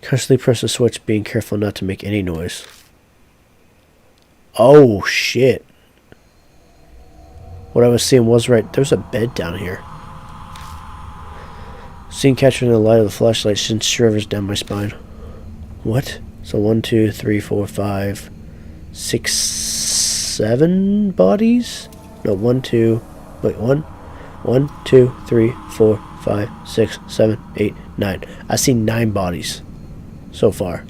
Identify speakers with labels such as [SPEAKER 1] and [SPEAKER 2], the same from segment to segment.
[SPEAKER 1] Constantly press the switch, being careful not to make any noise. Oh, shit. What I was seeing was right. There's a bed down here. Scene captured in the light of the flashlight sends shivers down my spine. What? So 1, 2, 3, 4, 5, 6, 7 bodies? No, 1, 2. Wait, 1, 2, 3, 4, 5, 6, 7, 8, 9. I see 9 bodies so far.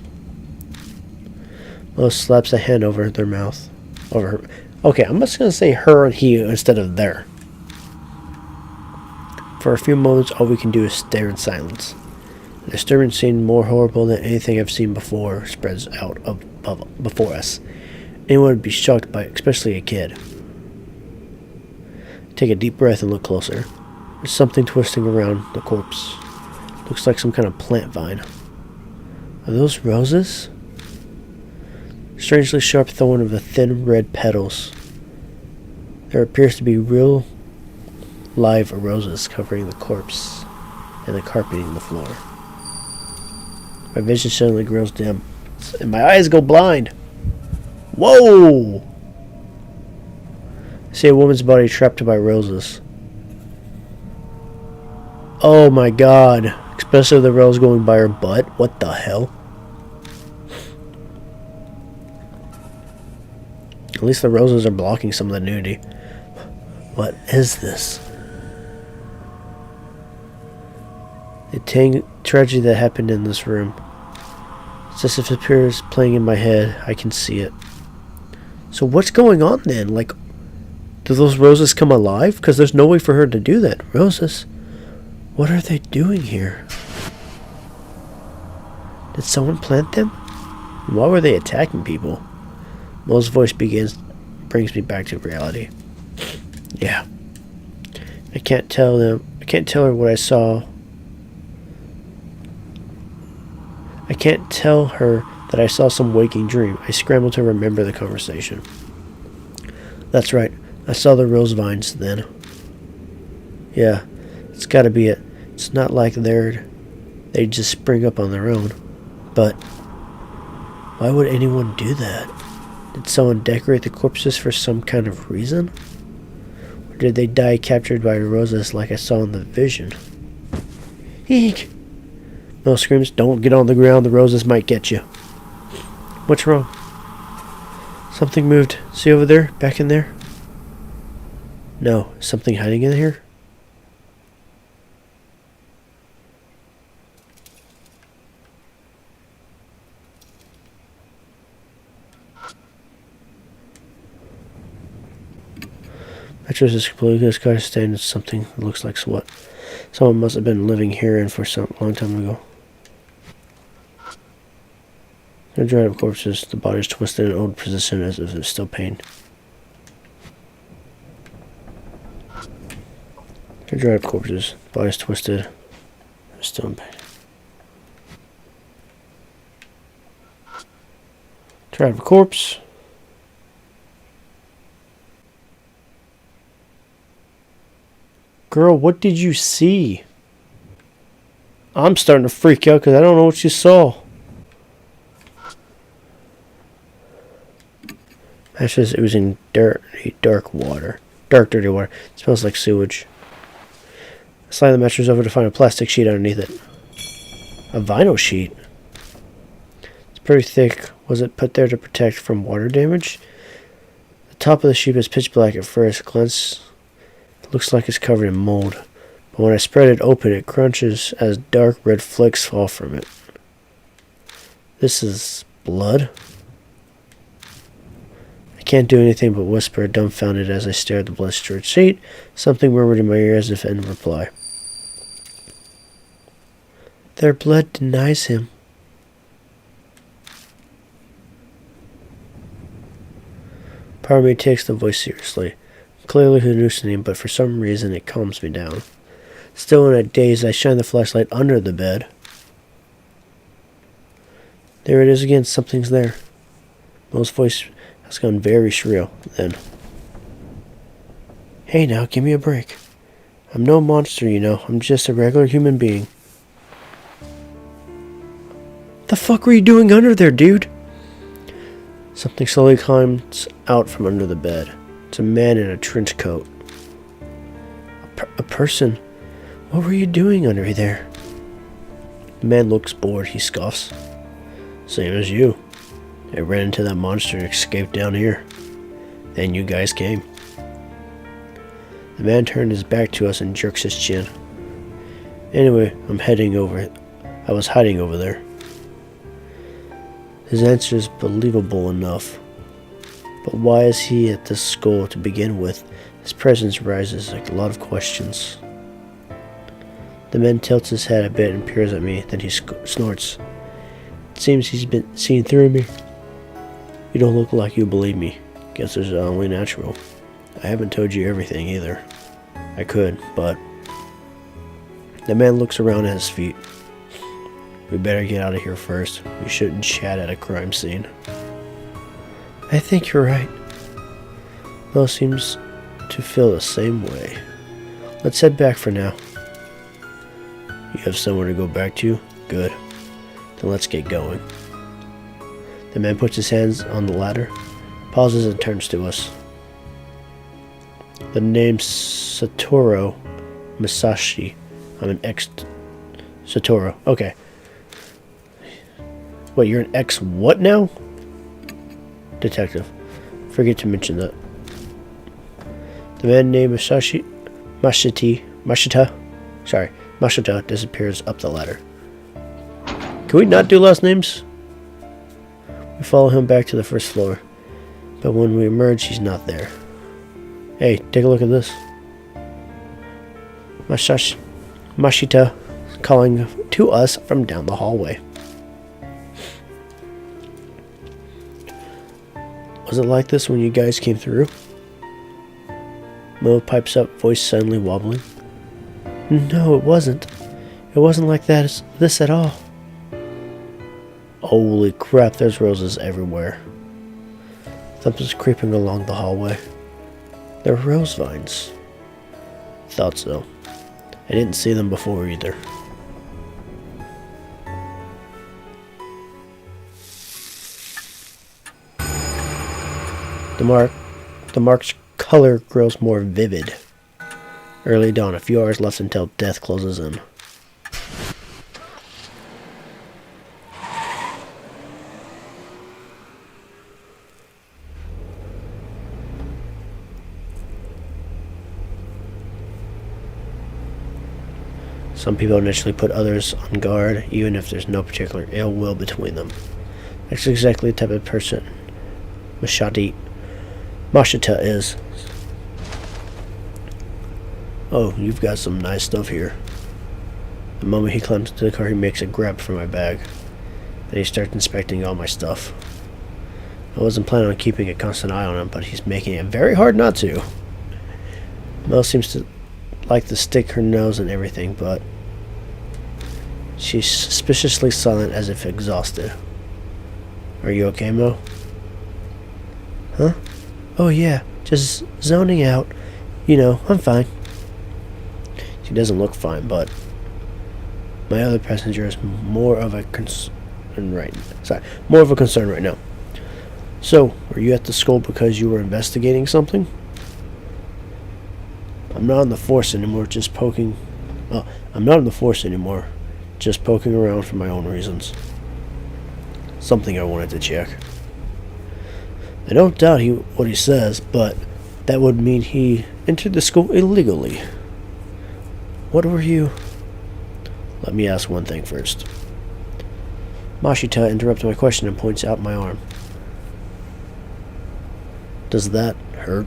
[SPEAKER 1] Mo slaps a hand over their mouth. Over her. Okay, I'm just gonna say her and he instead of their. For a few moments, all we can do is stare in silence. The disturbing scene, more horrible than anything I've seen before, spreads out before us. Anyone would be shocked by it, especially a kid. Take a deep breath and look closer. There's something twisting around the corpse. Looks like some kind of plant vine. Are those roses? Strangely sharp thorn of the thin red petals. There appears to be real live roses covering the corpse and the carpeting the floor. My vision suddenly grows dim, and my eyes go blind. Whoa! I see a woman's body trapped by roses. Oh my god. Especially the rose going by her butt. What the hell? At least the roses are blocking some of the nudity. What is this? The tragedy that happened in this room. It's as if it appears playing in my head. I can see it. So what's going on then? Like, do those roses come alive? Because there's no way for her to do that. Roses? What are they doing here? Did someone plant them? Why were they attacking people? Mo's voice brings me back to reality. Yeah. I can't tell her what I saw. I can't tell her that I saw some waking dream. I scrambled to remember the conversation. That's right. I saw the rose vines then. Yeah, it's gotta be it. It's not like they just spring up on their own. But why would anyone do that? Did someone decorate the corpses for some kind of reason? Or did they die captured by roses like I saw in the vision? Eek! Mel screams, "Don't get on the ground, the roses might get you." What's wrong? Something moved. See over there? Back in there? No. Something hiding in here? Mattress is completely good. Scotch stand is something that looks like what? Someone must have been living here and for some long time ago. They're dried up corpses. The body is twisted in an old position as if it's still pain. They're dried up corpses. The body is twisted. It's still in pain. Dried up corpse. Girl, what did you see? I'm starting to freak out because I don't know what you saw. Matches oozing dark water. Dark, dirty water. It smells like sewage. I slide the mattress over to find a plastic sheet underneath it. A vinyl sheet. It's pretty thick. Was it put there to protect from water damage? The top of the sheet is pitch black at first glance. It looks like it's covered in mold. But when I spread it open, it crunches as dark red flakes fall from it. This is blood? I can't do anything but whisper, dumbfounded as I stare at the blood-streaked sheet. Something murmured in my ear as if in reply. Their blood denies him. Part of me takes the voice seriously. Clearly hallucinating, but for some reason it calms me down. Still in a daze, I shine the flashlight under the bed. There it is again. Something's there. Mo's voice has gone very shrill then. Hey now, give me a break. I'm no monster, you know. I'm just a regular human being. The fuck were you doing under there, dude? Something slowly climbs out from under the bed. It's a man in a trench coat. A person? What were you doing under there? The man looks bored. He scoffs. Same as you. I ran into that monster and escaped down here. Then you guys came. The man turned his back to us and jerks his chin. Anyway, I was hiding over there. His answer is believable enough. But why is he at this school to begin with? His presence raises a lot of questions. The man tilts his head a bit and peers at me, then he snorts. It seems he's been seen through me. You don't look like you believe me. Guess it's only natural. I haven't told you everything either. I could, but... The man looks around at his feet. We better get out of here first. We shouldn't chat at a crime scene. I think you're right. Mel seems to feel the same way. Let's head back for now. You have somewhere to go back to? Good. Then let's get going. The man puts his hands on the ladder, pauses and turns to us. The name's Satoru Masashi. I'm an ex-Satoru. Okay. Wait, you're an ex-what now? Detective. Forget to mention that. The man named Mashita disappears up the ladder. Can we not do last names? We follow him back to the first floor, but when we emerge, he's not there. Hey, take a look at this. Mashita calling to us from down the hallway. Was it like this when you guys came through? Mo pipes up, voice suddenly wobbling. No, it wasn't. It wasn't like this at all. Holy crap, there's roses everywhere. Something's creeping along the hallway. They're rose vines. Thought so. I didn't see them before either. The mark's color grows more vivid. Early dawn, a few hours left until death closes in. Some people initially put others on guard, even if there's no particular ill will between them. That's exactly the type of person Mashita is. Oh, you've got some nice stuff here. The moment he climbs into the car, he makes a grab for my bag. Then he starts inspecting all my stuff. I wasn't planning on keeping a constant eye on him, but he's making it very hard not to. Mel seems to like to stick her nose in everything, but she's suspiciously silent as if exhausted. Are you okay, Mo? Huh? Oh yeah, just zoning out. You know, I'm fine. She doesn't look fine, but my other passenger is more of a concern right now. So, were you at the school because you were investigating something? I'm not in the force anymore, just poking around for my own reasons. Something I wanted to check. I don't doubt what he says, but that would mean he entered the school illegally. What were you... Let me ask one thing first. Mashita interrupts my question and points out my arm. Does that hurt?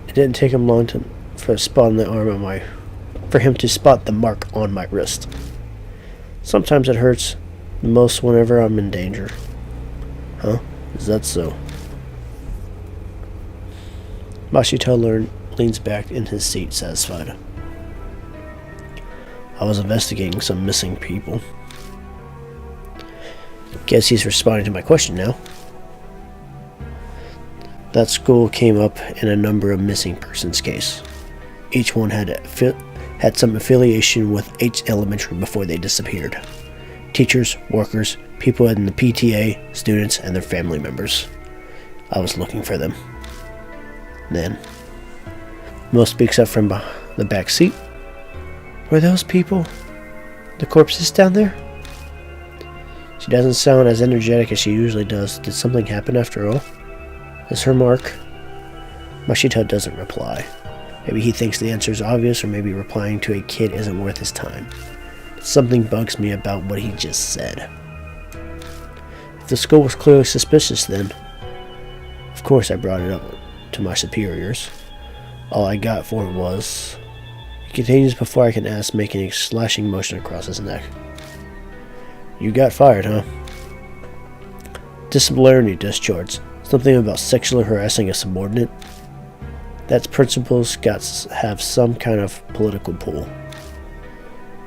[SPEAKER 1] It didn't take him long for him to spot the mark on my wrist. Sometimes it hurts the most whenever I'm in danger. Huh? Is that so? Mashita leans back in his seat, satisfied. I was investigating some missing people. Guess he's responding to my question now. That school came up in a number of missing persons case. Each one had some affiliation with H Elementary before they disappeared. Teachers, workers, people in the PTA, students, and their family members. I was looking for them. Then, Mo speaks up from the back seat. Were those people? The corpses down there? She doesn't sound as energetic as she usually does. Did something happen after all? Is her mark? Mashita doesn't reply. Maybe he thinks the answer is obvious, or maybe replying to a kid isn't worth his time. But something bugs me about what he just said. If the school was clearly suspicious, then of course I brought it up to my superiors. All I got for it was... He continues before I can ask, making a slashing motion across his neck. You got fired, huh? Disciplinary discharge. Something about sexually harassing a subordinate. That principal's got to have some kind of political pull.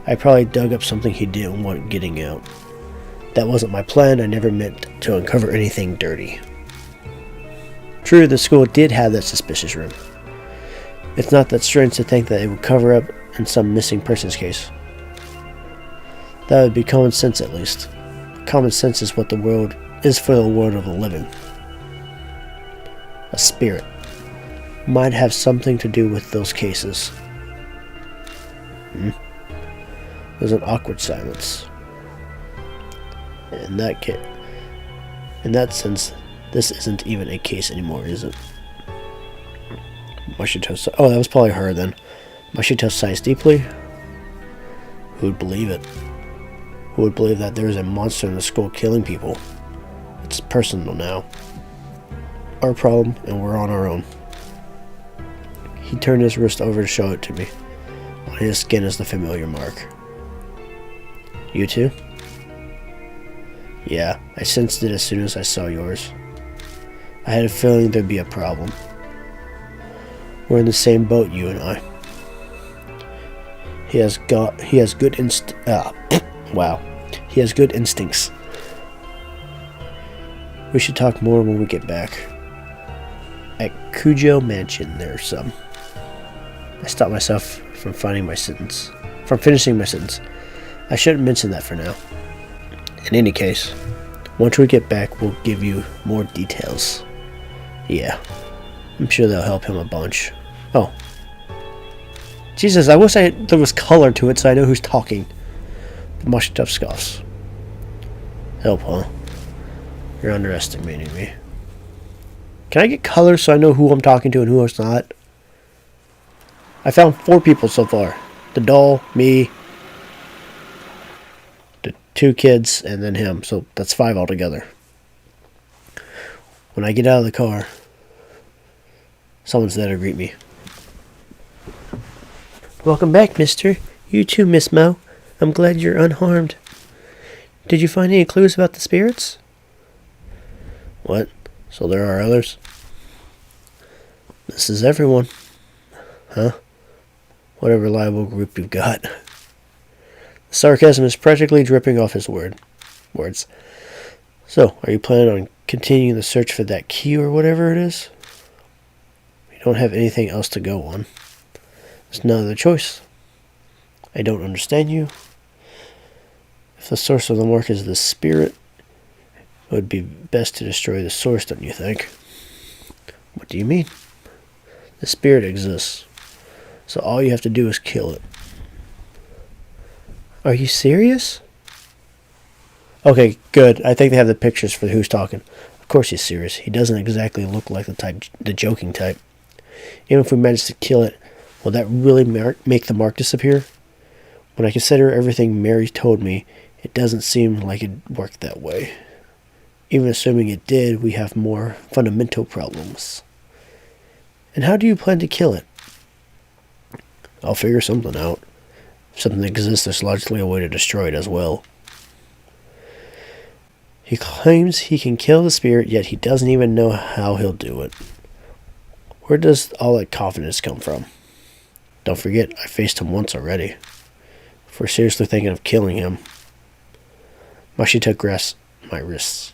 [SPEAKER 1] I probably dug up something he didn't want getting out. That wasn't my plan. I never meant to uncover anything dirty. True, the school did have that suspicious room. It's not that strange to think that it would cover up in some missing persons case. That would be common sense, at least. Common sense is what the world is for the world of the living. A spirit might have something to do with those cases. There's an awkward silence. In that sense, this isn't even a case anymore, is it? Mashita. Oh, that was probably her then. Mashita sighs deeply. Who would believe it? Who would believe that there's a monster in the school killing people? It's personal now. Our problem, and we're on our own. He turned his wrist over to show it to me. On his skin is the familiar mark. You too? Yeah, I sensed it as soon as I saw yours. I had a feeling there'd be a problem. We're in the same boat, you and I. He has good He has good instincts. We should talk more when we get back. At Cujo Mansion, there's some. I stopped myself from finishing my sentence. I shouldn't mention that for now. In any case, once we get back, we'll give you more details. Yeah, I'm sure they'll help him a bunch. Oh. Jesus, I wish there was color to it so I know who's talking. Mashita scoffs. Help, huh? You're underestimating me. Can I get color so I know who I'm talking to and who it's not? I found 4 people so far. The doll, me, the 2 kids, and then him. So that's 5 altogether. When I get out of the car, someone's there to greet me. Welcome back, mister. You too, Miss Mo. I'm glad you're unharmed. Did you find any clues about the spirits? What? So there are others? This is everyone. Huh? What a reliable group you've got. The sarcasm is practically dripping off his words. So, are you planning on continuing the search for that key or whatever it is? We don't have anything else to go on. There's no other choice. I don't understand you. If the source of the mark is the spirit, it would be best to destroy the source, don't you think? What do you mean? The spirit exists, so all you have to do is kill it. Are you serious? Okay, good. I think they have the pictures for who's talking. Of course he's serious. He doesn't exactly look like the joking type. Even if we manage to kill it, will that really make the mark disappear? When I consider everything Mary told me, it doesn't seem like it worked that way. Even assuming it did, we have more fundamental problems. And how do you plan to kill it? I'll figure something out. If something exists, there's logically a way to destroy it as well. He claims he can kill the spirit, yet he doesn't even know how he'll do it. Where does all that confidence come from? Don't forget, I faced him once already. If we're seriously thinking of killing him... Mashita grasps my wrists.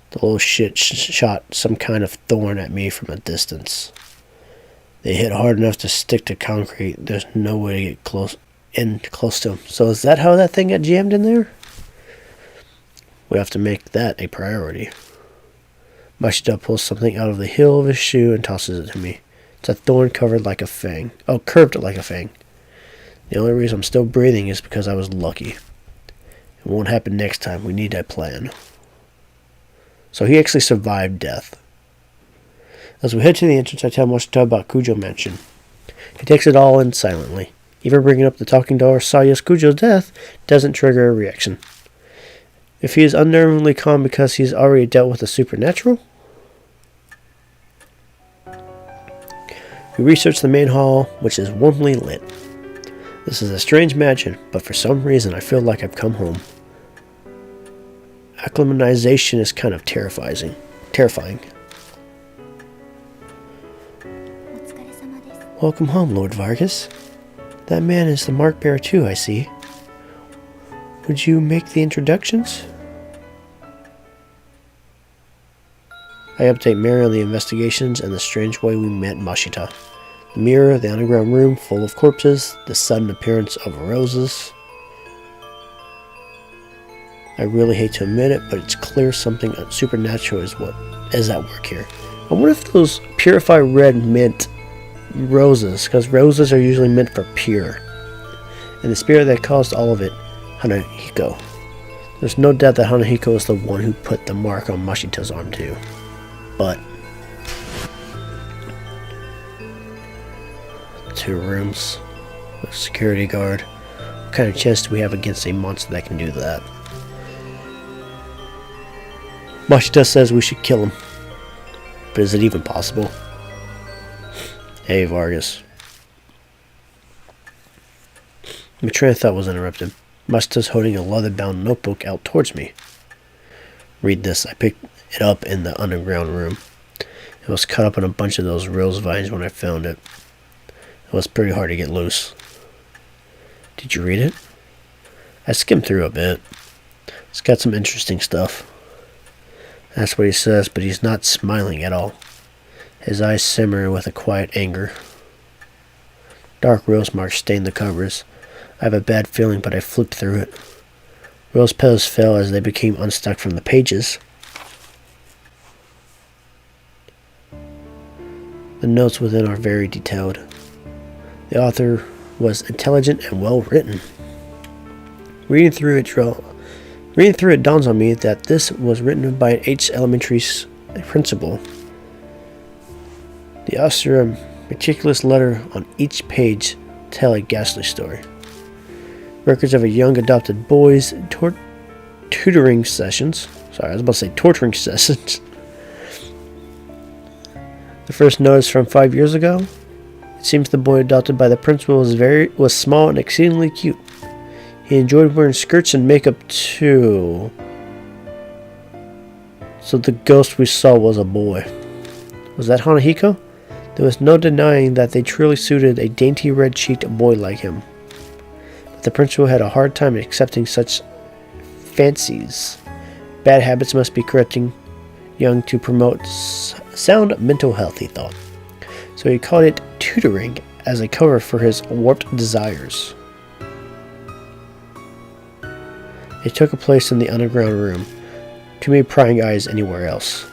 [SPEAKER 1] The little shit shot some kind of thorn at me from a distance. They hit hard enough to stick to concrete. There's no way to get close to him. So is that how that thing got jammed in there? We have to make that a priority. Mashita pulls something out of the heel of his shoe and tosses it to me. It's a thorn covered like a fang. Oh, curved like a fang. The only reason I'm still breathing is because I was lucky. It won't happen next time. We need a plan. So he actually survived death. As we head to the entrance, I tell Mashita about Kujo Mansion. He takes it all in silently. Even bringing up the talking door Saya's Kujo's death doesn't trigger a reaction. If he is unnervingly calm because he's already dealt with the supernatural? We research the main hall, which is warmly lit. This is a strange mansion, but for some reason I feel like I've come home. Acclimatization is kind of terrifying. Welcome home, Lord Vargas. That man is the mark bearer too, I see. Would you make the introductions? I update Mary on the investigations and the strange way we met Mashita. The mirror, the underground room full of corpses, the sudden appearance of roses. I really hate to admit it, but it's clear something supernatural is at work here. I wonder if those purified red meant roses, because roses are usually meant for pure. And the spirit that caused all of it, Hanahiko. There's no doubt that Hanahiko is the one who put the mark on Mashita's arm too. But 2 rooms, a security guard. What kind of chance do we have against a monster that can do that? Mashita says we should kill him. But is it even possible? Hey, Vargas. My train of thought was interrupted. Mashita's holding a leather-bound notebook out towards me. Read this. I picked it up in the underground room. It was caught up in a bunch of those rose vines when I found it. It was pretty hard to get loose. Did you read it? I skimmed through a bit. It's got some interesting stuff. That's what he says, but he's not smiling at all. His eyes simmer with a quiet anger. Dark rose marks stain the covers. I have a bad feeling, but I flipped through it. Rose petals fell as they became unstuck from the pages. The notes within are very detailed. The author was intelligent and well written. Reading through it dawns on me that this was written by an H elementary principal. The austere, meticulous letter on each page tell a ghastly story. Records of a young adopted boy's tutoring sessions. Sorry, I was about to say torturing sessions. The first note is from 5 years ago. It seems the boy adopted by the principal was small and exceedingly cute. He enjoyed wearing skirts and makeup too. So the ghost we saw was a boy. Was that Hanahiko? There was no denying that they truly suited a dainty red-cheeked boy like him. But the principal had a hard time accepting such fancies. Bad habits must be correcting young to promote sound mental health, he thought. So he called it tutoring as a cover for his warped desires. It took a place in the underground room. Too many prying eyes anywhere else.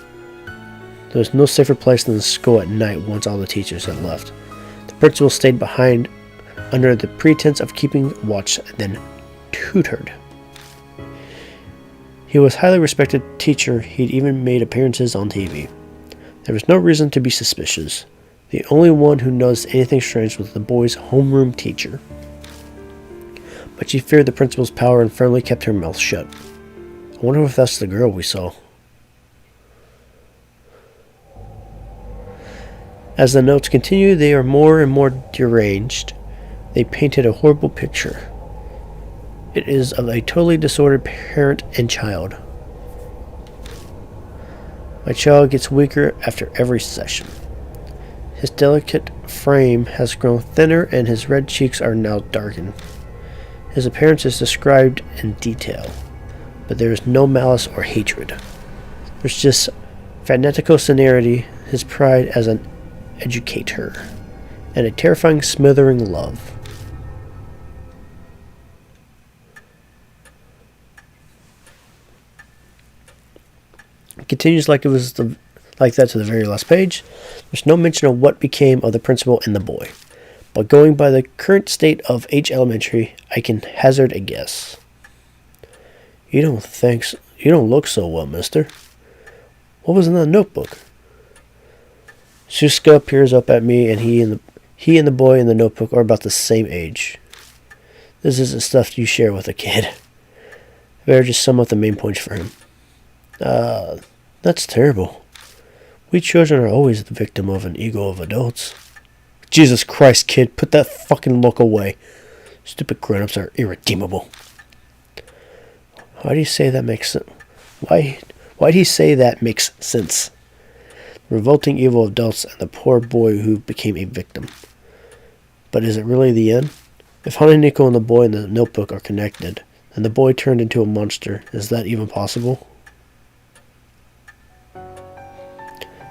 [SPEAKER 1] There was no safer place than the school at night once all the teachers had left. The principal stayed behind under the pretense of keeping watch, and then tutored. He was a highly respected teacher. He'd even made appearances on TV. There was no reason to be suspicious. The only one who noticed anything strange was the boy's homeroom teacher. But she feared the principal's power and firmly kept her mouth shut. I wonder if that's the girl we saw. As the notes continue, they are more and more deranged. They painted a horrible picture. It is of a totally disordered parent and child. My child gets weaker after every session. His delicate frame has grown thinner and his red cheeks are now darkened. His appearance is described in detail, but there is no malice or hatred. There's just fanatical sincerity, his pride as an educator, and a terrifying smothering love. It continues like like that to the very last page. There's no mention of what became of the principal and the boy. But going by the current state of H Elementary, I can hazard a guess. You don't look so well, mister. What was in that notebook? Suska peers up at me, and he and the boy in the notebook are about the same age. This isn't stuff you share with a kid. I better just sum up the main points for him. That's terrible. We children are always the victim of an ego of adults. Jesus Christ, kid, put that fucking look away. Stupid grown-ups are irredeemable. Why do you say that makes sense? Why do you say that makes sense? Revolting evil adults and the poor boy who became a victim. But is it really the end? If Hananiko and the boy in the notebook are connected, and the boy turned into a monster, is that even possible?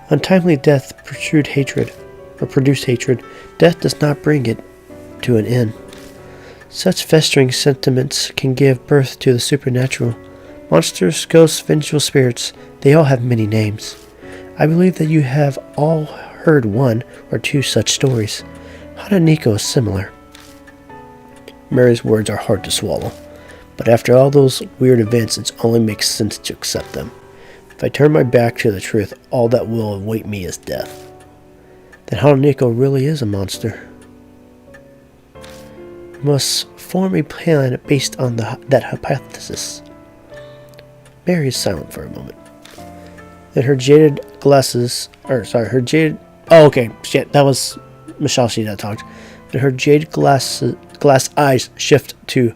[SPEAKER 1] Untimely death produced hatred. Death does not bring it to an end. Such festering sentiments can give birth to the supernatural. Monsters, ghosts, vengeful spirits, they all have many names. I believe that you have all heard one or two such stories. Hananiko is similar. Mary's words are hard to swallow, but after all those weird events, it only makes sense to accept them. If I turn my back to the truth, all that will await me is death. Then Hananiko really is a monster. We must form a plan based on that hypothesis. Mary is silent for a moment. Then her jaded glasses, oh okay, shit, that was Mashita that talked. Then her jaded glass eyes shift to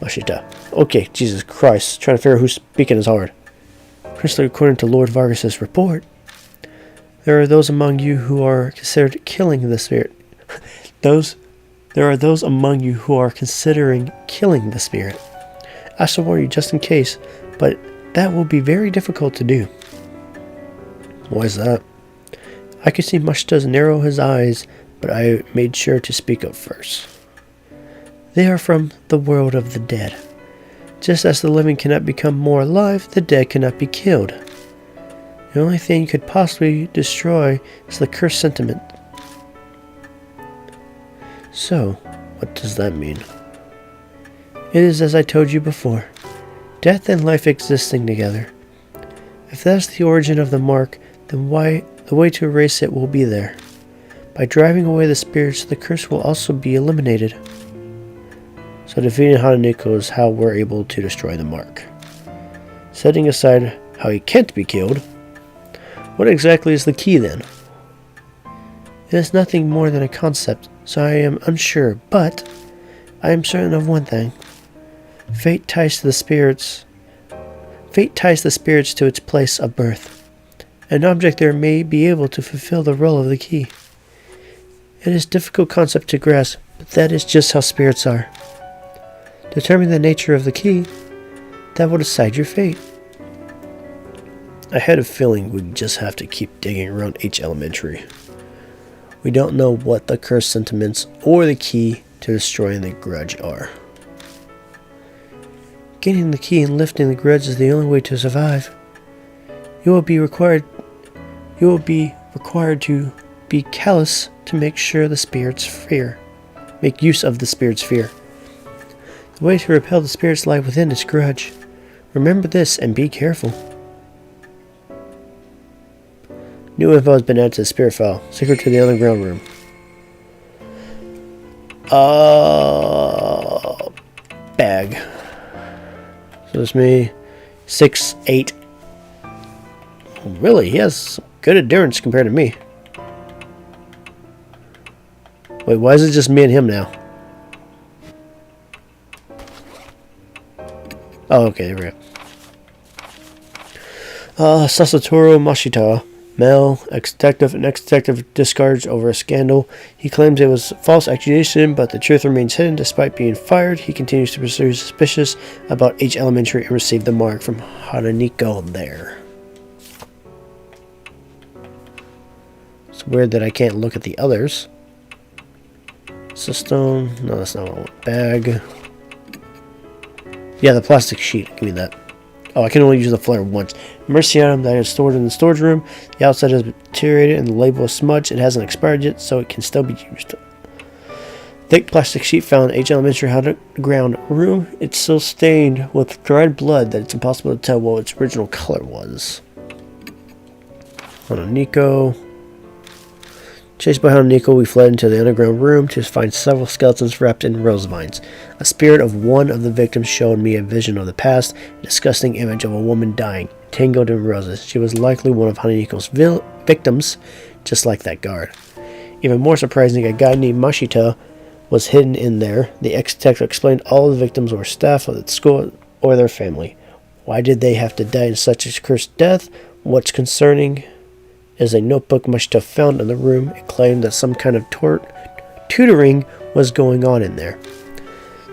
[SPEAKER 1] Mashita. Okay, Jesus Christ, trying to figure out who's speaking is hard. Principally, according to Lord Vargas' report, there are those among you who are considered killing the spirit. There are those among you who are considering killing the spirit. I shall warn you just in case, but that will be very difficult to do. Why is that? I could see Mashita narrow his eyes, but I made sure to speak up first. They are from the world of the dead. Just as the living cannot become more alive, the dead cannot be killed. The only thing you could possibly destroy is the cursed sentiment. So, what does that mean? It is as I told you before. Death and life existing together. If that's the origin of the mark, then the way to erase it will be there. By driving away the spirits, the curse will also be eliminated. So defeating Hananiko is how we're able to destroy the mark. Setting aside how he can't be killed, what exactly is the key then? It is nothing more than a concept, so I am unsure, but I am certain of one thing. Fate ties the spirits to its place of birth. An object there may be able to fulfill the role of the key. It is a difficult concept to grasp, but that is just how spirits are. Determine the nature of the key, that will decide your fate. I had a feeling we'd just have to keep digging around H Elementary. We don't know what the cursed sentiments or the key to destroying the grudge are. Getting the key and lifting the grudge is the only way to survive. You will be required to be callous to make use of the spirit's fear. The way to repel the spirits lie within its grudge. Remember this and be careful. New info has been added to the spirit file. Secret to the underground room. Bag. So it's me. 6'8". Really, he has good endurance compared to me. Wait, why is it just me and him now? Oh, okay, there we go. Sasatoro Mashita, male, ex-detective, and ex-detective discharged over a scandal. He claims it was false accusation, but the truth remains hidden. Despite being fired, he continues to pursue suspicious about H Elementary and receive the mark from Hananiko there. It's weird that I can't look at the others. System. No, that's not what I want. Bag. Yeah, the plastic sheet. Give me that. Oh, I can only use the flare once. Mercy item that is stored in the storage room. The outside has deteriorated and the label is smudged. It hasn't expired yet, so it can still be used. Thick plastic sheet found in H elementary underground room. It's so stained with dried blood that it's impossible to tell what its original color was. Nico. Chased by Nico, we fled into the underground room to find several skeletons wrapped in rose vines. A spirit of one of the victims showed me a vision of the past, a disgusting image of a woman dying, tangled in roses. She was likely one of Nico's victims, just like that guard. Even more surprising, a guy named Mashita was hidden in there. The ex-detective explained all the victims were staff of the school or their family. Why did they have to die in such a cursed death? What's concerning is a notebook Mashita found in the room. It claimed that some kind of tutoring was going on in there.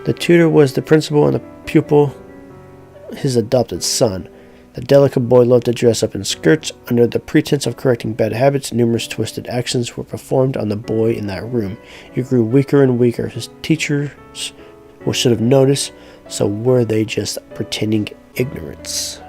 [SPEAKER 1] The tutor was the principal and the pupil his adopted son. The delicate boy loved to dress up in skirts. Under the pretense of correcting bad habits, numerous twisted actions were performed on the boy in that room. He grew weaker and weaker. His teachers should have noticed, so were they just pretending ignorance?